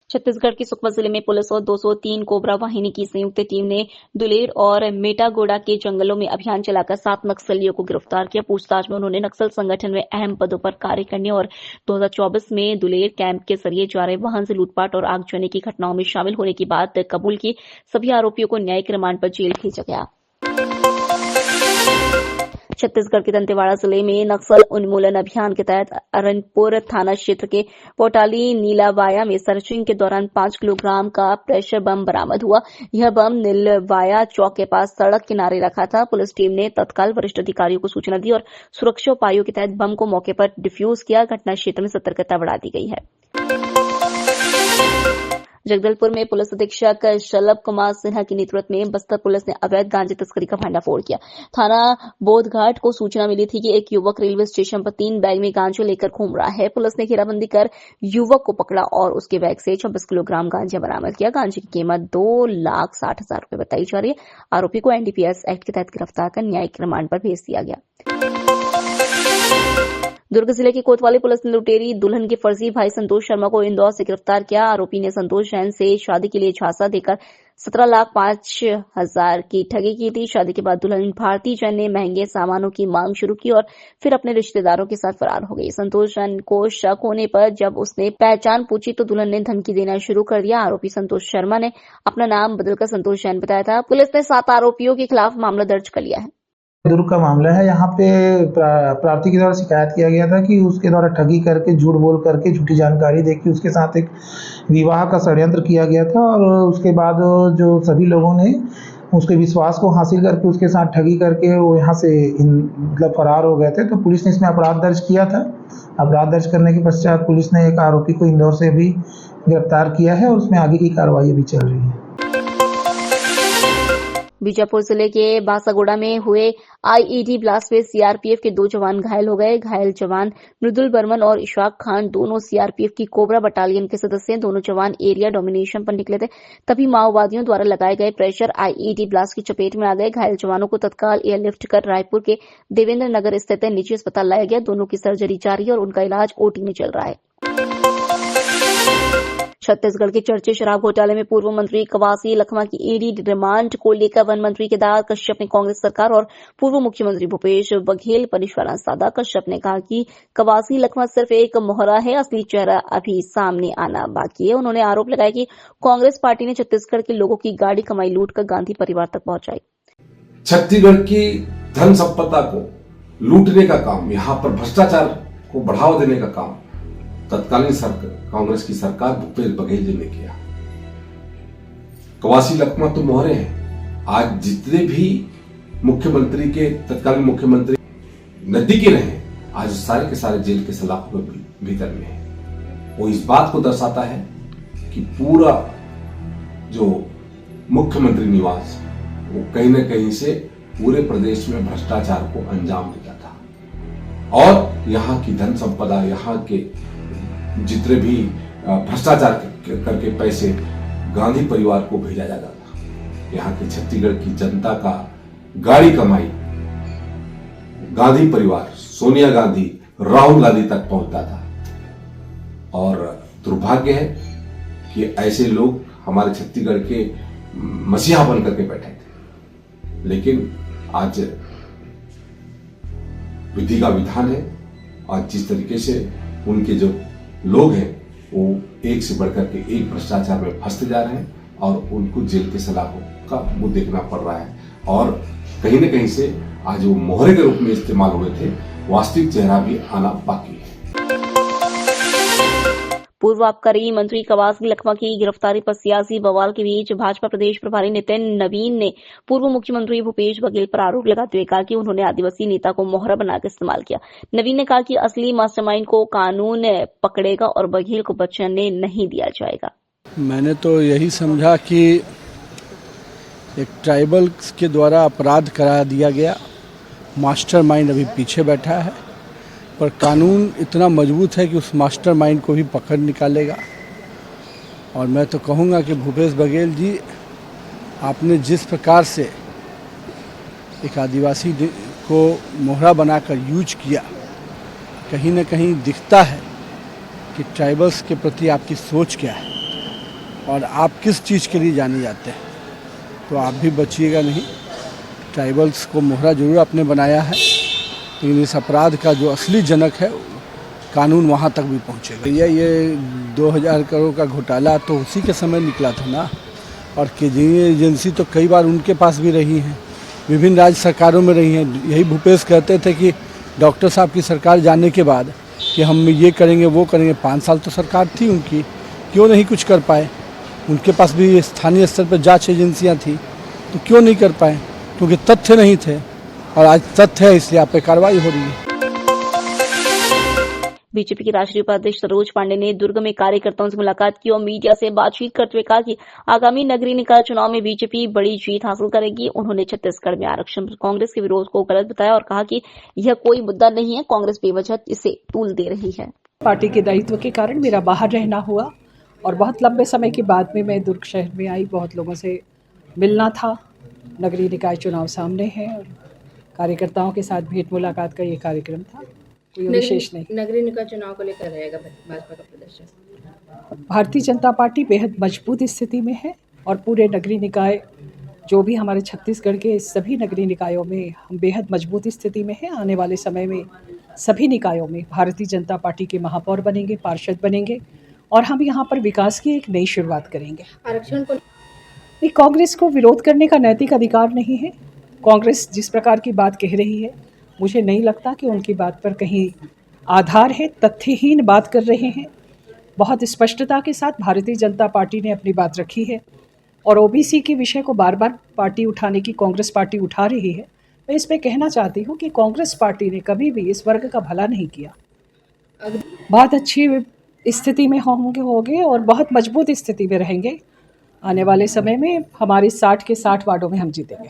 छत्तीसगढ़ की सुकमा जिले में पुलिस और 203 कोबरा वाहिनी की संयुक्त टीम ने दुलेर और मेटागोड़ा के जंगलों में अभियान चलाकर 7 नक्सलियों को गिरफ्तार किया। पूछताछ में उन्होंने नक्सल संगठन में अहम पदों पर कार्य करने और 2024 में दुलेर कैंप के जरिए जा रहे वाहन से लूटपाट और आगजनी की घटनाओं में शामिल होने की बात कबूल की। सभी आरोपियों को न्यायिक रिमांड पर जेल भेजा गया। छत्तीसगढ़ के दंतेवाड़ा जिले में नक्सल उन्मूलन अभियान के तहत अरनपुर थाना क्षेत्र के पोटाली नीलावाया में सर्चिंग के दौरान 5 किलोग्राम का प्रेशर बम बरामद हुआ। यह बम नीलवाया चौक के पास सड़क किनारे रखा था। पुलिस टीम ने तत्काल वरिष्ठ अधिकारियों को सूचना दी और सुरक्षा उपायों के तहत बम को मौके पर डिफ्यूज किया। घटना क्षेत्र में सतर्कता बढ़ा दी गई है। जगदलपुर में पुलिस अधीक्षक शलभ कुमार सिन्हा के नेतृत्व में बस्तर पुलिस ने अवैध गांजे तस्करी का भंडाफोड़ किया। थाना बोधघाट को सूचना मिली थी कि एक युवक रेलवे स्टेशन पर 3 बैग में गांजा लेकर घूम रहा है। पुलिस ने घेराबंदी कर युवक को पकड़ा और उसके बैग से 26 किलोग्राम गांजा बरामद किया। गांजे की कीमत 2,60,000 रुपए बताई जा रही है। आरोपी को एनडीपीएस एक्ट के तहत गिरफ्तार कर न्यायिक रिमांड पर भेज दिया गया। दुर्ग जिले की कोतवाली पुलिस ने लुटेरी दुल्हन के फर्जी भाई संतोष शर्मा को इंदौर से गिरफ्तार किया। आरोपी ने संतोष जैन से शादी के लिए झांसा देकर 17,05,000 की ठगी की थी। शादी के बाद दुल्हन भारती जैन ने महंगे सामानों की मांग शुरू की और फिर अपने रिश्तेदारों के साथ फरार हो गई। संतोष जैन को शक होने पर जब उसने पहचान पूछी तो दुल्हन ने धमकी देना शुरू कर दिया। आरोपी संतोष शर्मा ने अपना नाम बदलकर संतोष जैन बताया था। पुलिस ने 7 आरोपियों के खिलाफ मामला दर्ज कर लिया है। दुर्ग का मामला है। यहाँ पे प्रार्थी के द्वारा शिकायत किया गया था कि उसके द्वारा ठगी करके झूठ बोल करके झूठी जानकारी देके उसके साथ एक विवाह का षड्यंत्र किया गया था और उसके बाद जो सभी लोगों ने उसके विश्वास को हासिल करके उसके साथ ठगी करके वो यहाँ से मतलब फरार हो गए थे। तो पुलिस ने इसमें अपराध दर्ज किया था। अपराध दर्ज करने के पश्चात पुलिस ने एक आरोपी को इंदौर से भी गिरफ्तार किया है और उसमें आगे की कार्रवाई अभी चल रही है। बीजापुर जिले के बासागुड़ा में हुए आईईडी ब्लास्ट में सीआरपीएफ के 2 जवान घायल हो गए। घायल जवान मृदुल बर्मन और इशफाक खान दोनों सीआरपीएफ की कोबरा बटालियन के सदस्य हैं। दोनों जवान एरिया डोमिनेशन पर निकले थे, तभी माओवादियों द्वारा लगाए गए प्रेशर आईईडी ब्लास्ट की चपेट में आ गए। घायल जवानों को तत्काल एयरलिफ्ट कर रायपुर के देवेंद्र नगर स्थित निजी अस्पताल लाया गया। दोनों की सर्जरी जारी है और उनका इलाज ओटी में चल रहा है। छत्तीसगढ़ के चर्चित शराब घोटाले में पूर्व मंत्री कवासी लखमा की ईडी रिमांड को लेकर वन मंत्री केदार कश्यप ने कांग्रेस सरकार और पूर्व मुख्यमंत्री भूपेश बघेल पर निशाना साधा। कश्यप ने कहा कि कवासी लखमा सिर्फ एक मोहरा है, असली चेहरा अभी सामने आना बाकी है। उन्होंने आरोप लगाया कि कांग्रेस पार्टी ने छत्तीसगढ़ के लोगों की गाड़ी कमाई लूटकर गांधी परिवार तक पहुंचाई। छत्तीसगढ़ की धन संपदा को लूटने का काम, यहाँ पर भ्रष्टाचार को बढ़ावा देने का काम तत्कालीन कांग्रेस की सरकार भूपेश बघेल जी ने किया। कवासी लखमा तो मोहरे हैं। आज जितने भी मुख्यमंत्री के तत्कालीन मुख्यमंत्री नजदीकी रहे, आज सारे के सारे जेल के सलाखों के भीतर में है। वो इस बात को दर्शाता है कि पूरा जो मुख्यमंत्री निवास वो कहीं न कहीं से पूरे प्रदेश में भ्रष्टाचार को अंजाम देता था और यहाँ की धन संपदा, यहाँ के जितने भी भ्रष्टाचार करके पैसे गांधी परिवार को भेजा जाता था। यहाँ के छत्तीसगढ़ की जनता का गाड़ी कमाई गांधी परिवार, सोनिया गांधी, राहुल गांधी तक पहुंचता था। और दुर्भाग्य है कि ऐसे लोग हमारे छत्तीसगढ़ के मसीहा बन करके बैठे थे, लेकिन आज विधि का विधान है और जिस तरीके से उनके जो लोग हैं वो एक से बढ़कर के एक भ्रष्टाचार में फंसते जा रहे हैं और उनको जेल के सलाखों का मुंह देखना पड़ रहा है। और कहीं न कहीं से आज वो मोहरे के रूप में इस्तेमाल हुए थे, वास्तविक चेहरा भी आना बाकी है। पूर्व आबकारी मंत्री कवासी लखमा की गिरफ्तारी पर सियासी बवाल के बीच भाजपा प्रदेश प्रभारी नितिन नवीन ने पूर्व मुख्यमंत्री भूपेश बघेल पर आरोप लगाते हुए कहा कि उन्होंने आदिवासी नेता को मोहरा बनाकर इस्तेमाल किया। नवीन ने कहा कि असली मास्टरमाइंड को कानून पकड़ेगा और बघेल को बचने नहीं दिया जाएगा। मैंने तो यही समझा कि एक ट्राइबल के द्वारा अपराध करा दिया गया, मास्टरमाइंड अभी पीछे बैठा है, पर कानून इतना मजबूत है कि उस मास्टरमाइंड को भी पकड़ निकालेगा। और मैं तो कहूँगा कि भूपेश बघेल जी, आपने जिस प्रकार से एक आदिवासी को मोहरा बनाकर यूज किया, कहीं न कहीं दिखता है कि ट्राइबल्स के प्रति आपकी सोच क्या है। और आप किस चीज़ के लिए जाने जाते हैं, तो आप भी बचिएगा नहीं। ट्राइबल्स को मोहरा जरूर आपने बनाया है, लेकिन इस अपराध का जो असली जनक है कानून वहाँ तक भी पहुँचेगा। ये 2000 करोड़ का घोटाला तो उसी के समय निकला था ना, और केंद्रीय एजेंसी तो कई बार उनके पास भी रही हैं, विभिन्न राज्य सरकारों में रही हैं। यही भूपेश कहते थे कि डॉक्टर साहब की सरकार जाने के बाद कि हम ये करेंगे वो करेंगे। 5 साल तो सरकार थी उनकी, क्यों नहीं कुछ कर पाए? उनके पास भी स्थानीय स्तर पर जांच एजेंसियां थी, तो क्यों नहीं कर पाए? क्योंकि तथ्य नहीं थे, और आज तथ्य है, इसलिए आप पे कार्रवाई हो रही है। बीजेपी के राष्ट्रीय उपाध्यक्ष सरोज पांडे ने दुर्ग में कार्यकर्ताओं से मुलाकात की और मीडिया से बातचीत करते हुए कहा कि आगामी नगरीय निकाय चुनाव में बीजेपी बड़ी जीत हासिल करेगी। उन्होंने छत्तीसगढ़ में आरक्षण पर कांग्रेस के विरोध को गलत बताया और कहा कि यह कोई मुद्दा नहीं है, कांग्रेस बेवजह इसे तूल दे रही है। पार्टी के दायित्व के कारण मेरा बाहर रहना हुआ और बहुत लंबे समय के बाद में मैं दुर्ग शहर में आई। बहुत लोगों से मिलना था, नगरीय निकाय चुनाव सामने है और कार्यकर्ताओं के साथ भेंट मुलाकात का ये कार्यक्रम था, कोई विशेष नहीं। नगरीय निकाय चुनाव को लेकर रहेगा भाजपा का प्रदर्शन? भारतीय जनता पार्टी बेहद मजबूत स्थिति में है और पूरे नगरीय निकाय जो भी हमारे छत्तीसगढ़ के सभी नगरीय निकायों में हम बेहद मजबूत स्थिति में है। आने वाले समय में सभी निकायों में भारतीय जनता पार्टी के महापौर बनेंगे, पार्षद बनेंगे और हम यहाँ पर विकास की एक नई शुरुआत करेंगे। आरक्षण को कांग्रेस को विरोध करने का नैतिक अधिकार नहीं है। कांग्रेस जिस प्रकार की बात कह रही है, मुझे नहीं लगता कि उनकी बात पर कहीं आधार है। तथ्यहीन बात कर रहे हैं। बहुत स्पष्टता के साथ भारतीय जनता पार्टी ने अपनी बात रखी है और ओबीसी के विषय को बार बार पार्टी उठाने की कांग्रेस पार्टी उठा रही है। मैं इसमें कहना चाहती हूँ कि कांग्रेस पार्टी ने कभी भी इस वर्ग का भला नहीं किया। बहुत अच्छी स्थिति में होंगे और बहुत मजबूत स्थिति में रहेंगे। आने वाले समय में हमारे 60 के 60 वार्डों में हम जीतेंगे।